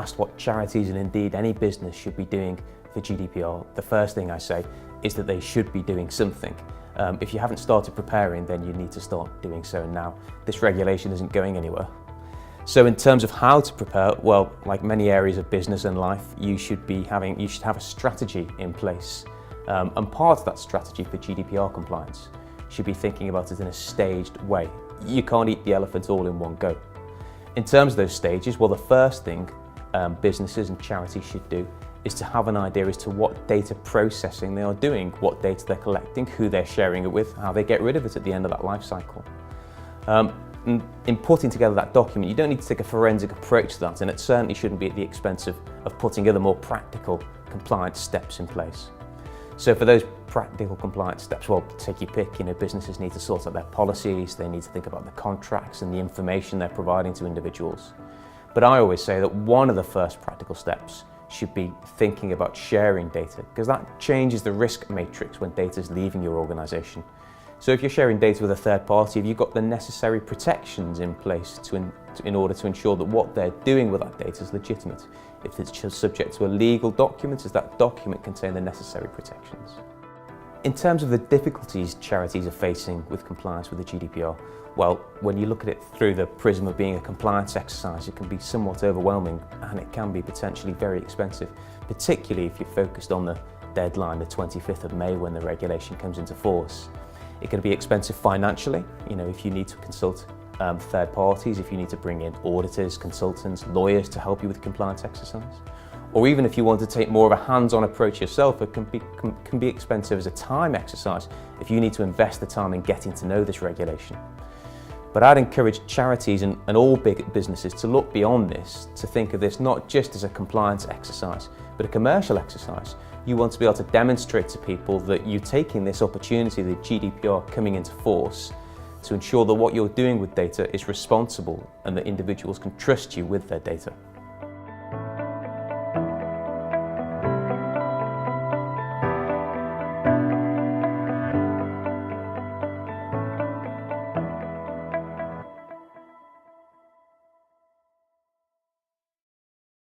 asked what charities and indeed any business should be doing for GDPR, the first thing I say is that they should be doing something. If you haven't started preparing, then you need to start doing so now. This regulation isn't going anywhere. So in terms of how to prepare, well, like many areas of business and life, you should have a strategy in place. And part of that strategy for GDPR compliance should be thinking about it in a staged way. You can't eat the elephant all in one go. In terms of those stages, well, the first thing businesses and charities should do is to have an idea as to what data processing they are doing, what data they're collecting, who they're sharing it with, how they get rid of it at the end of that life cycle. In putting together that document, you don't need to take a forensic approach to that, and it certainly shouldn't be at the expense of putting other more practical compliance steps in place. So for those practical compliance steps, well, take your pick. Businesses need to sort out their policies, they need to think about the contracts and the information they're providing to individuals. But I always say that one of the first practical steps should be thinking about sharing data, because that changes the risk matrix when data is leaving your organisation. So if you're sharing data with a third party, have you got the necessary protections in place in order to ensure that what they're doing with that data is legitimate? If it's subject to a legal document, does that document contain the necessary protections? In terms of the difficulties charities are facing with compliance with the GDPR, well, when you look at it through the prism of being a compliance exercise, it can be somewhat overwhelming and it can be potentially very expensive, particularly if you're focused on the deadline, the 25th of May, when the regulation comes into force. It can be expensive financially, if you need to consult third parties, if you need to bring in auditors, consultants, lawyers to help you with the compliance exercise. Or even if you want to take more of a hands-on approach yourself, it can be expensive as a time exercise if you need to invest the time in getting to know this regulation. But I'd encourage charities and all big businesses to look beyond this, to think of this not just as a compliance exercise, but a commercial exercise. You want to be able to demonstrate to people that you're taking this opportunity, the GDPR coming into force, to ensure that what you're doing with data is responsible and that individuals can trust you with their data.